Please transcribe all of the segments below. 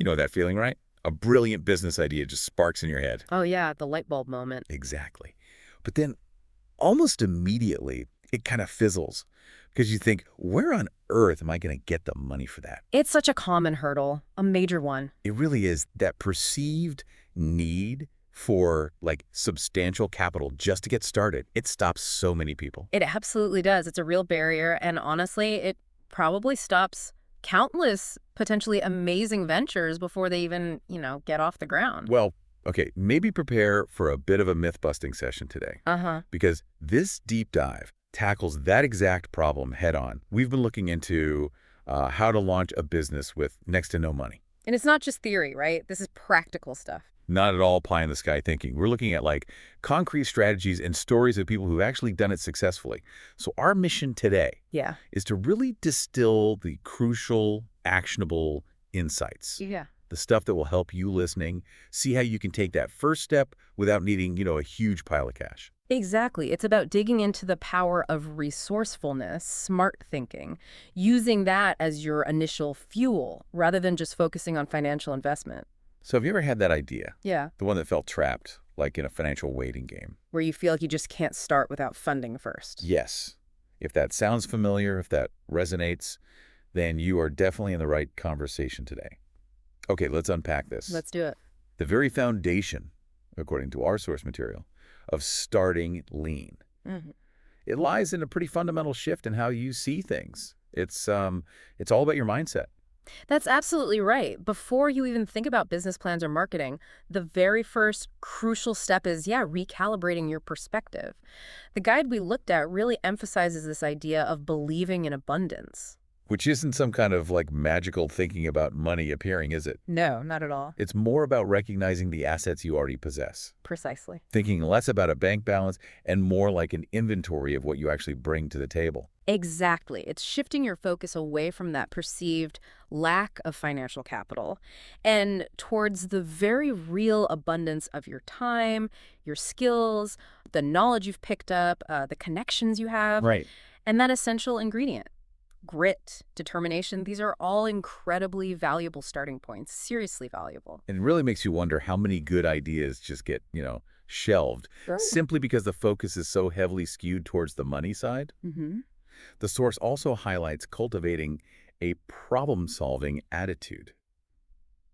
You know that feeling, right? A brilliant business idea just sparks in your head. Oh yeah, the light bulb moment. Exactly. But then almost immediately, it kind of fizzles because you think, where on earth am I going to get the money for that? It's such a common hurdle, a major one. It really is that perceived need for like substantial capital just to get started. It stops so many people. It absolutely does. It's a real barrier, and honestly, it probably stops countless potentially amazing ventures before they even, get off the ground. Well, okay, maybe prepare for a bit of a myth-busting session today Uh-huh. because this deep dive tackles that exact problem head on. We've been looking into how to launch a business with next to no money. And it's not just theory, right? This is practical stuff. Not at all pie in the sky thinking. We're looking at like concrete strategies and stories of people who've actually done it successfully. So our mission today Yeah. is to really distill the crucial, actionable insights, Yeah. the stuff that will help you listening, see how you can take that first step without needing, a huge pile of cash. Exactly. It's about digging into the power of resourcefulness, smart thinking, using that as your initial fuel rather than just focusing on financial investment. So have you ever had that idea, Yeah. the one that felt trapped, like in a financial waiting game? Where you feel like you just can't start without funding first. Yes. If that sounds familiar, if that resonates, then you are definitely in the right conversation today. Okay, let's unpack this. Let's do it. The very foundation, according to our source material, of starting lean. Hmm. It lies in a pretty fundamental shift in how you see things. It's all about your mindset. That's absolutely right. Before you even think about business plans or marketing, the very first crucial step is, recalibrating your perspective. The guide we looked at really emphasizes this idea of believing in abundance. Which isn't some kind of like magical thinking about money appearing, is it? No, not at all. It's more about recognizing the assets you already possess, Precisely. thinking less about a bank balance and more like an inventory of what you actually bring to the table. Exactly. It's shifting your focus away from that perceived lack of financial capital and towards the very real abundance of your time, your skills, the knowledge you've picked up, the connections you have, Right. and that essential ingredient. Grit, determination, these are all incredibly valuable starting points, seriously valuable. And it really makes you wonder how many good ideas just get, shelved Sure. simply because the focus is so heavily skewed towards the money side. Mm-hmm. The source also highlights cultivating a problem-solving attitude.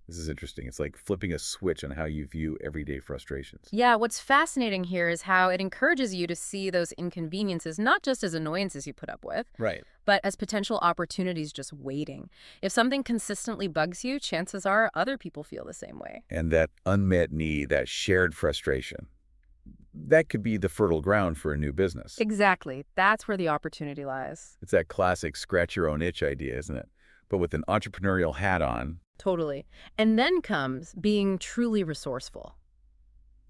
This is interesting. It's like flipping a switch on how you view everyday frustrations. Yeah, what's fascinating here is how it encourages you to see those inconveniences not just as annoyances you put up with, Right. but as potential opportunities just waiting. If something consistently bugs you, chances are other people feel the same way. And that unmet need, that shared frustration, that could be the fertile ground for a new business. Exactly. That's where the opportunity lies. It's that classic scratch your own itch idea, isn't it? But with an entrepreneurial hat on. Totally. And then comes being truly resourceful.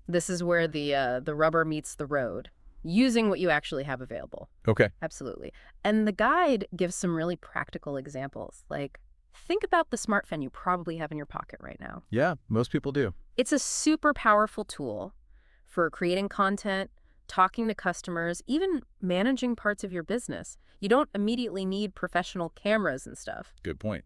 This is where the rubber meets the road, using what you actually have available. Okay. Absolutely. And the guide gives some really practical examples, like think about the smartphone you probably have in your pocket right now. Yeah, most people do. It's a super powerful tool for creating content, talking to customers, even managing parts of your business. You don't immediately need professional cameras and stuff. Good point.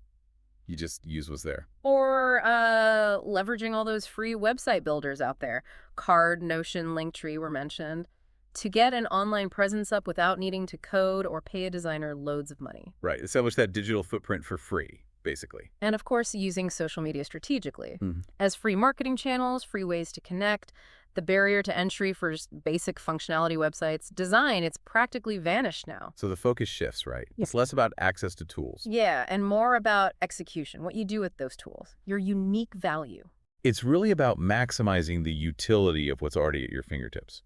You just use what's there. Or leveraging all those free website builders out there. Card, Notion, Linktree were mentioned. To get an online presence up without needing to code or pay a designer loads of money. Right. Establish that digital footprint for free, basically. And of course, using social media strategically. Mhm. As free marketing channels, free ways to connect, the barrier to entry for just basic functionality websites, design, it's practically vanished now. So the focus shifts, right? Yeah. It's less about access to tools. Yeah, and more about execution, what you do with those tools, your unique value. It's really about maximizing the utility of what's already at your fingertips.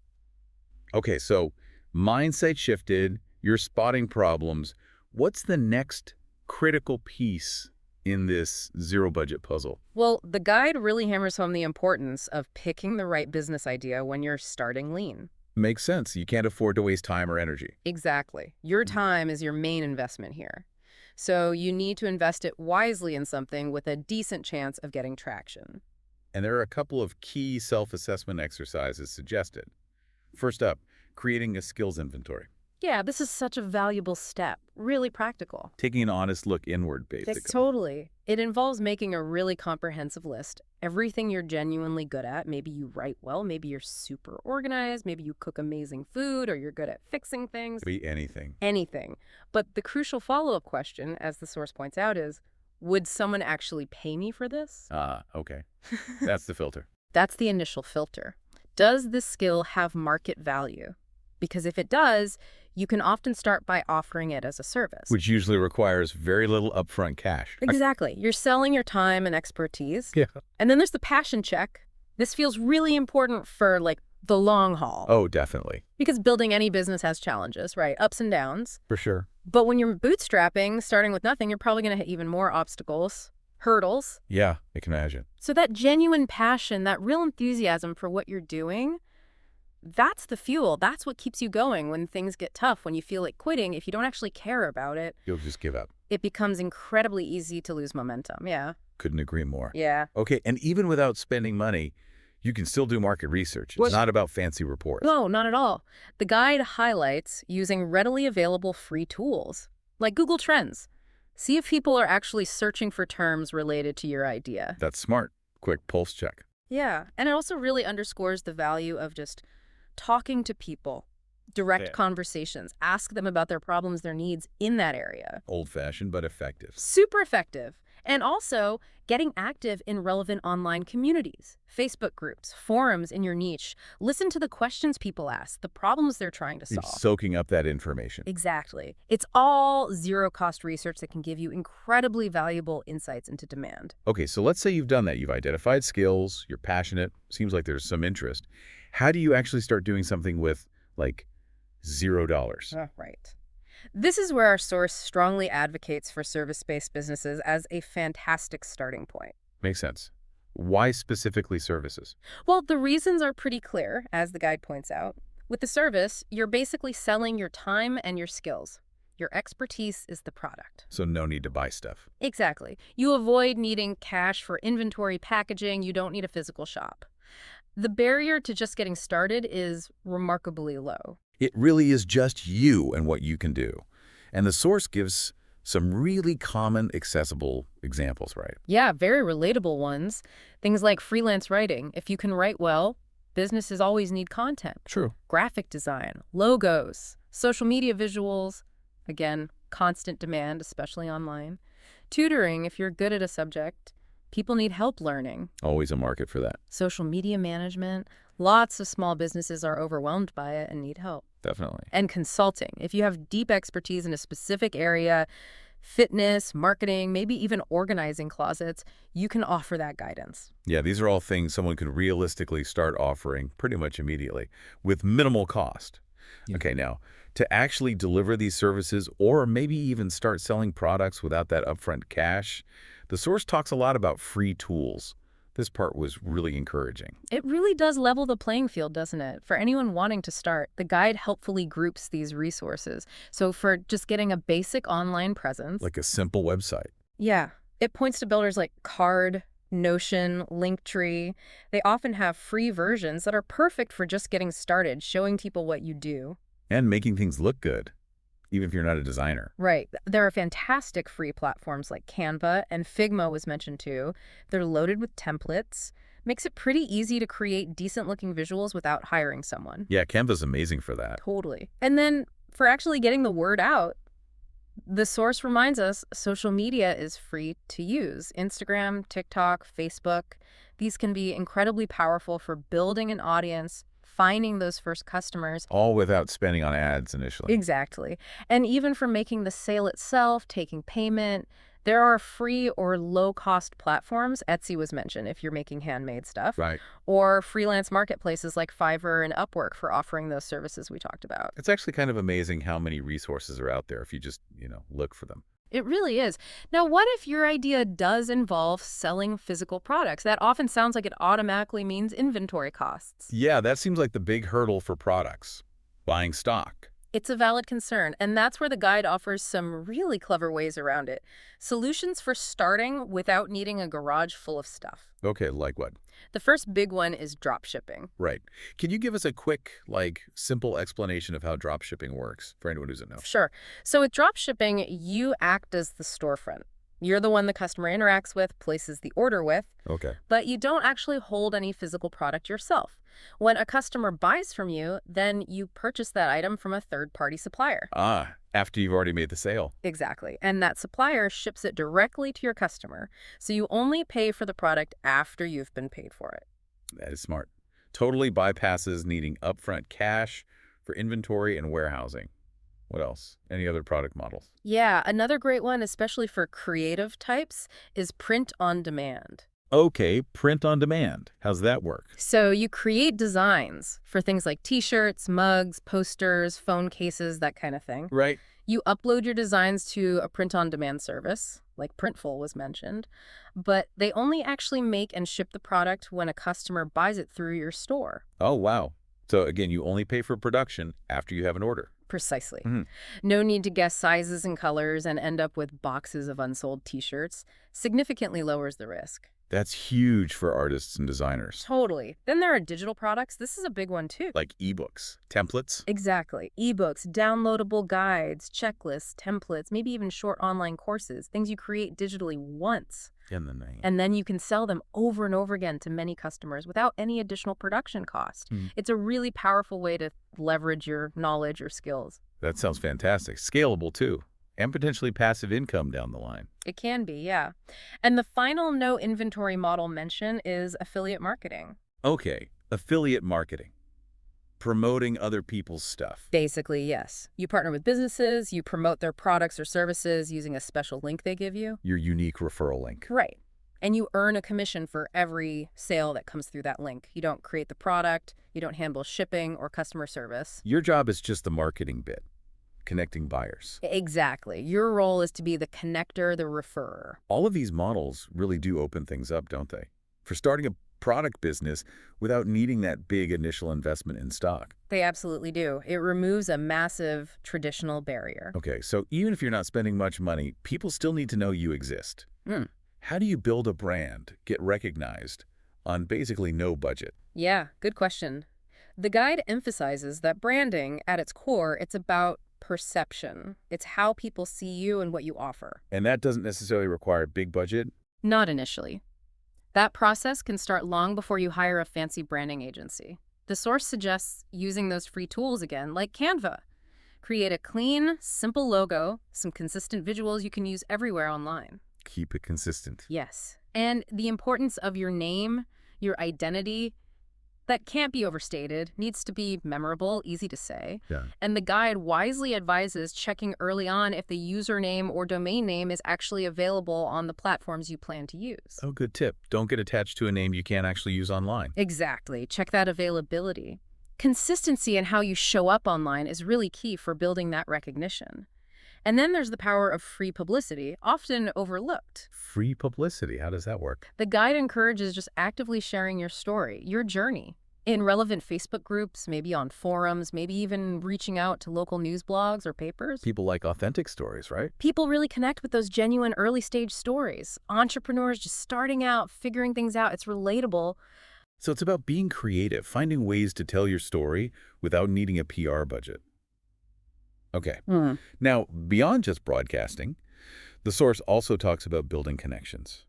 Okay, so mindset shifted, you're spotting problems. What's the next critical piece in this zero-budget puzzle? Well, the guide really hammers home the importance of picking the right business idea when you're starting lean. Makes sense. You can't afford to waste time or energy. Exactly. Your time is your main investment here. So you need to invest it wisely in something with a decent chance of getting traction. And there are a couple of key self-assessment exercises suggested. First up, creating a skills inventory. Yeah, this is such a valuable step, really practical. Taking an honest look inward, basically. Totally. It involves making a really comprehensive list. Everything you're genuinely good at. Maybe you write well, maybe you're super organized, maybe you cook amazing food, or you're good at fixing things. Be anything. Anything. But the crucial follow-up question, as the source points out, is, would someone actually pay me for this? Ah, okay. That's the filter. That's the initial filter. Does this skill have market value? Because if it does, you can often start by offering it as a service. Which usually requires very little upfront cash. Exactly. You're selling your time and expertise. Yeah. And then there's the passion check. This feels really important for, like, the long haul. Oh, definitely. Because building any business has challenges, right? Ups and downs. For sure. But when you're bootstrapping, starting with nothing, you're probably going to hit even more obstacles, hurdles. Yeah, I can imagine. So that genuine passion, that real enthusiasm for what you're doing, that's the fuel. That's what keeps you going when things get tough, when you feel like quitting. If you don't actually care about it, You'll just give up. it becomes incredibly easy to lose momentum. Yeah. Couldn't agree more. Yeah. Okay, and even without spending money, you can still do market research. It's What? not about fancy reports. No, not at all. The guide highlights using readily available free tools, like Google Trends. See if people are actually searching for terms related to your idea. That's smart. Quick pulse check. Yeah, and it also really underscores the value of just talking to people, direct Yeah. conversations, ask them about their problems, their needs in that area. Old-fashioned, but effective. Super effective. And also getting active in relevant online communities, Facebook groups, forums in your niche. Listen to the questions people ask, the problems they're trying to You're solve. soaking up that information. Exactly. It's all zero-cost research that can give you incredibly valuable insights into demand. Okay, so let's say you've done that. You've identified skills, you're passionate, seems like there's some interest. How do you actually start doing something with, like, $0? Right. This is where our source strongly advocates for service-based businesses as a fantastic starting point. Makes sense. Why specifically services? Well, the reasons are pretty clear, as the guide points out. With the service, you're basically selling your time and your skills. Your expertise is the product. So no need to buy stuff. Exactly. You avoid needing cash for inventory packaging. You don't need a physical shop. The barrier to just getting started is remarkably low. It really is just you and what you can do. And the source gives some really common, accessible examples, right? Yeah, very relatable ones. Things like freelance writing. If you can write well, businesses always need content. True. Graphic design, logos, social media visuals. Again, constant demand, especially online. Tutoring, if you're good at a subject. People need help learning. Always a market for that. Social media management. Lots of small businesses are overwhelmed by it and need help. Definitely. And consulting. If you have deep expertise in a specific area, fitness, marketing, maybe even organizing closets, you can offer that guidance. Yeah, these are all things someone could realistically start offering pretty much immediately with minimal cost. Yeah. Okay, now, to actually deliver these services or maybe even start selling products without that upfront cash, the source talks a lot about free tools. This part was really encouraging. It really does level the playing field, doesn't it? For anyone wanting to start, the guide helpfully groups these resources. So for just getting a basic online presence. Like a simple website. Yeah. It points to builders like Card, Notion, Linktree. They often have free versions that are perfect for just getting started, showing people what you do. And making things look good, even if you're not a designer. Right. There are fantastic free platforms like Canva, and Figma was mentioned too. They're loaded with templates. Makes it pretty easy to create decent-looking visuals without hiring someone. Yeah, Canva's amazing for that. Totally. And then for actually getting the word out, the source reminds us social media is free to use. Instagram, TikTok, Facebook. These can be incredibly powerful for building an audience, finding those first customers. All without spending on ads initially. Exactly. And even for making the sale itself, taking payment, there are free or low-cost platforms. Etsy was mentioned if you're making handmade stuff. Right. Or freelance marketplaces like Fiverr and Upwork for offering those services we talked about. It's actually kind of amazing how many resources are out there if you just, look for them. It really is. Now, what if your idea does involve selling physical products? That often sounds like it automatically means inventory costs. Yeah, that seems like the big hurdle for products. Buying stock. It's a valid concern, and that's where the guide offers some really clever ways around it. Solutions for starting without needing a garage full of stuff. Okay, like what? The first big one is drop shipping. Right. Can you give us a quick, simple explanation of how drop shipping works for anyone who doesn't know? Sure. So with drop shipping, you act as the storefront. You're the one the customer interacts with, places the order with, Okay. but you don't actually hold any physical product yourself. When a customer buys from you, then you purchase that item from a third-party supplier. Ah, after you've already made the sale. Exactly. And that supplier ships it directly to your customer. So you only pay for the product after you've been paid for it. That is smart. Totally bypasses needing upfront cash for inventory and warehousing. What else? Any other product models? Yeah, another great one, especially for creative types, is print on demand. Okay, print on demand. How's that work? So you create designs for things like t-shirts, mugs, posters, phone cases, that kind of thing. Right. You upload your designs to a print-on-demand service, like Printful was mentioned, but they only actually make and ship the product when a customer buys it through your store. Oh, wow. So again, you only pay for production after you have an order. Precisely. Mhm. No need to guess sizes and colors and end up with boxes of unsold t-shirts. Significantly lowers the risk. That's huge for artists and designers. Totally. Then there are digital products. This is a big one too. Like ebooks, templates. Exactly. Ebooks, downloadable guides, checklists, templates, maybe even short online courses, things you create digitally once. And then you can sell them over and over again to many customers without any additional production cost. It's a really powerful way to leverage your knowledge or skills. That sounds fantastic. Scalable too. And potentially passive income down the line. It can be, yeah. And the final no inventory model mention is affiliate marketing. Okay, affiliate marketing. Promoting other people's stuff. Basically, yes. You partner with businesses, you promote their products or services using a special link they give you. Your unique referral link. Right. And you earn a commission for every sale that comes through that link. You don't create the product, you don't handle shipping or customer service. Your job is just the marketing bit, connecting buyers. Exactly. Your role is to be the connector, the referrer. All of these models really do open things up, don't they? For starting a product business without needing that big initial investment in stock. They absolutely do. It removes a massive traditional barrier. Okay, so even if you're not spending much money, people still need to know you exist. Hmm. How do you build a brand, get recognized, on basically no budget? Yeah, good question. The guide emphasizes that branding, at its core, it's about perception. It's how people see you and what you offer. And that doesn't necessarily require a big budget? Not initially. That process can start long before you hire a fancy branding agency. The source suggests using those free tools again, like Canva. Create a clean, simple logo, some consistent visuals you can use everywhere online. Keep it consistent. Yes. And the importance of your name, your identity, that can't be overstated, needs to be memorable, easy to say. Yeah. And the guide wisely advises checking early on if the username or domain name is actually available on the platforms you plan to use. Oh, good tip. Don't get attached to a name you can't actually use online. Exactly. Check that availability. Consistency in how you show up online is really key for building that recognition. And then there's the power of free publicity, often overlooked. Free publicity, how does that work? The guide encourages just actively sharing your story, your journey, in relevant Facebook groups, maybe on forums, maybe even reaching out to local news blogs or papers. People like authentic stories, right? People really connect with those genuine early-stage stories. Entrepreneurs just starting out, figuring things out. It's relatable. So it's about being creative, finding ways to tell your story without needing a PR budget. Okay. Now, beyond just broadcasting, the source also talks about building connections,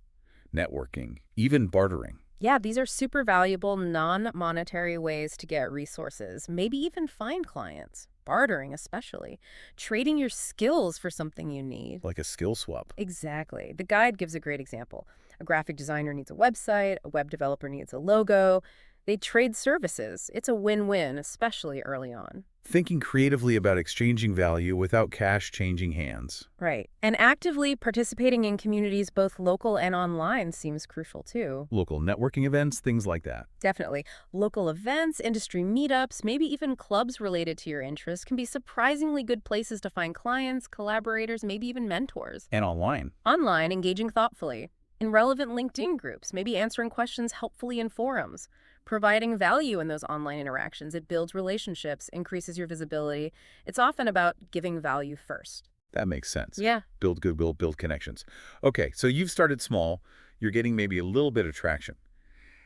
networking, even bartering. Yeah, these are super valuable, non-monetary ways to get resources, maybe even find clients. Bartering, especially. Trading your skills for something you need. Like a skill swap. Exactly. The guide gives a great example. A graphic designer needs a website, a web developer needs a logo. They trade services. It's a win-win, especially early on. Thinking creatively about exchanging value without cash changing hands. Right. And actively participating in communities both local and online seems crucial too. Local networking events, things like that. Definitely. Local events, industry meetups, maybe even clubs related to your interests can be surprisingly good places to find clients, collaborators, maybe even mentors. And online. Online, engaging thoughtfully. In relevant LinkedIn groups, maybe answering questions helpfully in forums. Providing value in those online interactions. It builds relationships, increases your visibility. It's often about giving value first. That makes sense. Yeah. Build goodwill, build connections. Okay, so you've started small. You're getting maybe a little bit of traction.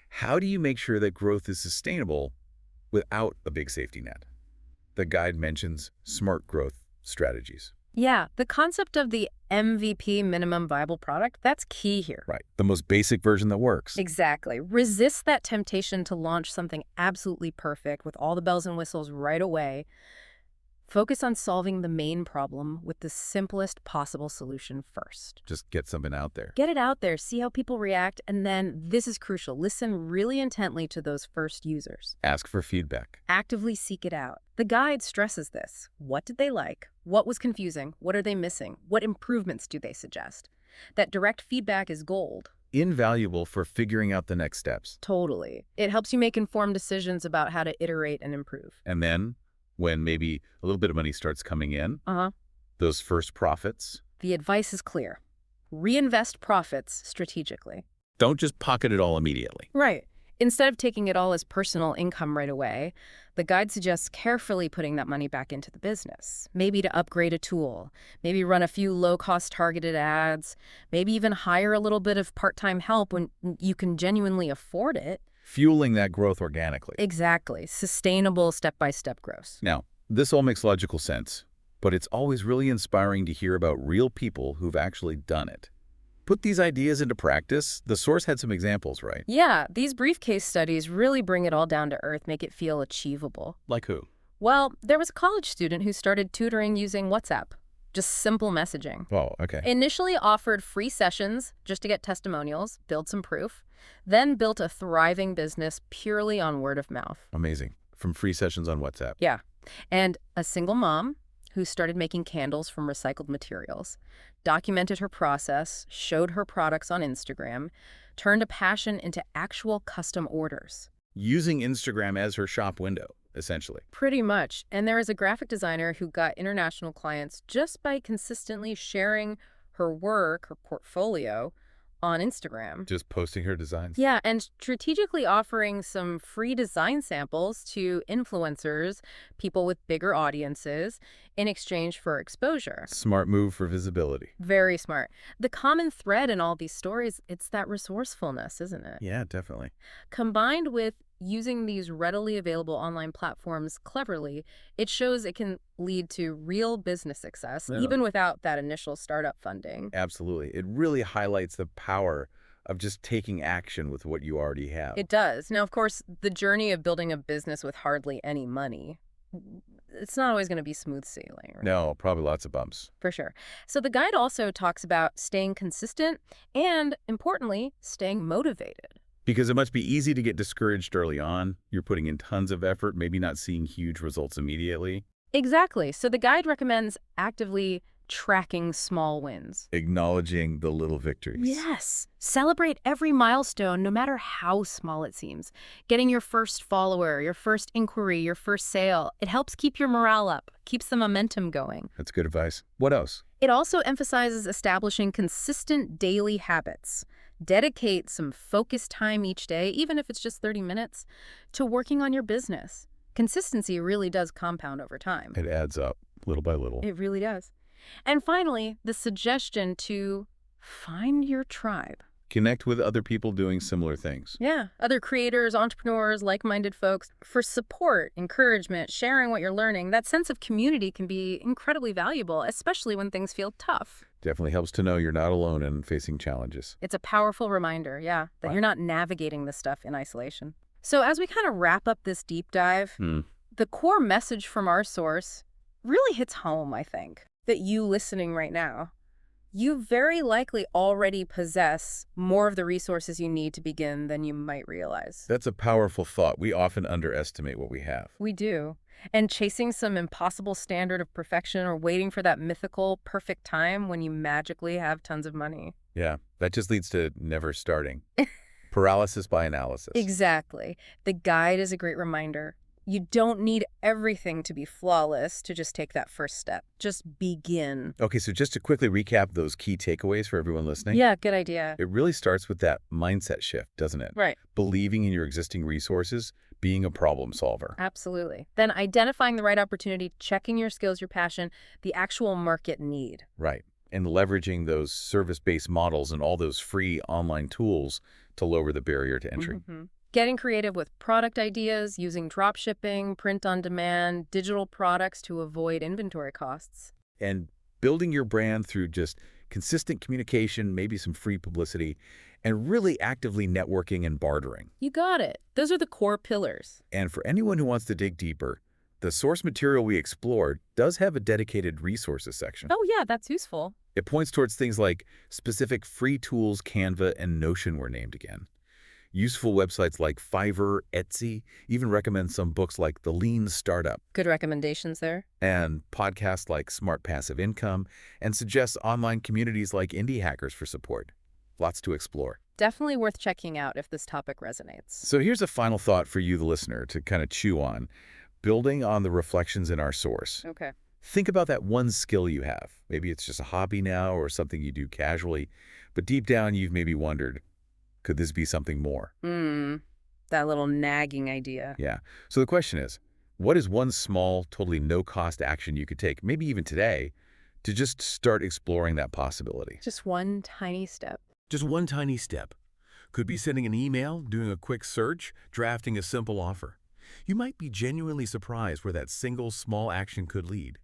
How do you make sure that growth is sustainable without a big safety net? The guide mentions smart growth strategies. Yeah, the concept of the MVP, minimum viable product, that's key here. Right. The most basic version that works. Exactly. Resist that temptation to launch something absolutely perfect with all the bells and whistles right away. Focus on solving the main problem with the simplest possible solution first. Just get something out there. Get it out there, see how people react, and then, this is crucial, listen really intently to those first users. Ask for feedback. Actively seek it out. The guide stresses this. What did they like? What was confusing? What are they missing? What improvements do they suggest? That direct feedback is gold. Invaluable for figuring out the next steps. Totally. It helps you make informed decisions about how to iterate and improve. And then, when maybe a little bit of money starts coming in, those first profits, The advice is clear. Reinvest profits strategically. don't just pocket it all immediately. Right. Instead of taking it all as personal income right away, the guide suggests carefully putting that money back into the business. Maybe to upgrade a tool, maybe run a few low-cost targeted ads, maybe even hire a little bit of part-time help when you can genuinely afford it. Fueling that growth organically. Exactly. Sustainable step-by-step growth. Now, this all makes logical sense, but it's always really inspiring to hear about real people who've actually done it. Put these ideas into practice. The source had some examples, right? Yeah, these brief case studies really bring it all down to earth, make it feel achievable. Like who? Well, there was a college student who started tutoring using WhatsApp. Just simple messaging. Oh, okay. Initially offered free sessions just to get testimonials, build some proof, then built a thriving business purely on word of mouth. Amazing. From free sessions on WhatsApp. Yeah. And a single mom who started making candles from recycled materials, documented her process, showed her products on Instagram, turned a passion into actual custom orders. Using Instagram as her shop window, essentially. Pretty much. And there is a graphic designer who got international clients just by consistently sharing her work, her portfolio, on Instagram. Just posting her designs. Yeah, and strategically offering some free design samples to influencers, people with bigger audiences, in exchange for exposure. Smart move for visibility. Very smart. The common thread in all these stories, it's that resourcefulness, isn't it? Yeah, definitely. Combined with using these readily available online platforms cleverly, it shows it can lead to real business success, Yeah. even without that initial startup funding. Absolutely. It really highlights the power of just taking action with what you already have. It does. Now, of course, the journey of building a business with hardly any money, it's not always going to be smooth sailing. Right? No, probably lots of bumps. For sure. So the guide also talks about staying consistent and, importantly, staying motivated. Because it must be easy to get discouraged early on. You're putting in tons of effort, maybe not seeing huge results immediately. Exactly. So the guide recommends actively tracking small wins. Acknowledging the little victories. Yes. Celebrate every milestone, no matter how small it seems. Getting your first follower, your first inquiry, your first sale. It helps keep your morale up, keeps the momentum going. That's good advice. What else? It also emphasizes establishing consistent daily habits. Dedicate some focused time each day, even if it's just 30 minutes, to working on your business. Consistency really does compound over time. It adds up, little by little. It really does. And finally, the suggestion to find your tribe. Connect with other people doing similar things. Yeah, other creators, entrepreneurs, like-minded folks. For support, encouragement, sharing what you're learning, that sense of community can be incredibly valuable, especially when things feel tough. Definitely helps to know you're not alone in facing challenges. It's a powerful reminder, yeah, that you're not navigating this stuff in isolation. So as we kind of wrap up this deep dive, the core message from our source really hits home, I think, that you listening right now, you very likely already possess more of the resources you need to begin than you might realize. That's a powerful thought. We often underestimate what we have. We do. And chasing some impossible standard of perfection or waiting for that mythical perfect time when you magically have tons of money. Yeah, that just leads to never starting. Paralysis by analysis. Exactly. The guide is a great reminder. You don't need everything to be flawless to just take that first step. Just begin. Okay, so just to quickly recap those key takeaways for everyone listening. Yeah, good idea. It really starts with that mindset shift, doesn't it? Right. Believing in your existing resources, being a problem solver. Absolutely. Then identifying the right opportunity, checking your skills, your passion, the actual market need. Right. And leveraging those service-based models and all those free online tools to lower the barrier to entry. Getting creative with product ideas, using drop shipping, print on demand, digital products to avoid inventory costs. And building your brand through just consistent communication, maybe some free publicity, and really actively networking and bartering. You got it. Those are the core pillars. And for anyone who wants to dig deeper, the source material we explored does have a dedicated resources section. Oh, yeah, that's useful. It points towards things like specific free tools, Canva, and Notion were named again. Useful websites like Fiverr, Etsy, even recommend some books like The Lean Startup, Good recommendations there. and podcasts like Smart Passive Income, and suggests online communities like Indie Hackers for support. Lots to explore. Definitely worth checking out if this topic resonates. So here's a final thought for you, the listener, to kind of chew on. Building on the reflections in our source. Okay. Think about that one skill you have. Maybe it's just a hobby now or something you do casually, but deep down you've maybe wondered, could this be something more? That little nagging idea. Yeah. So the question is, what is one small, totally no-cost action you could take, maybe even today, to just start exploring that possibility? Just one tiny step. Just one tiny step. Could be sending an email, doing a quick search, drafting a simple offer. You might be genuinely surprised where that single small action could lead.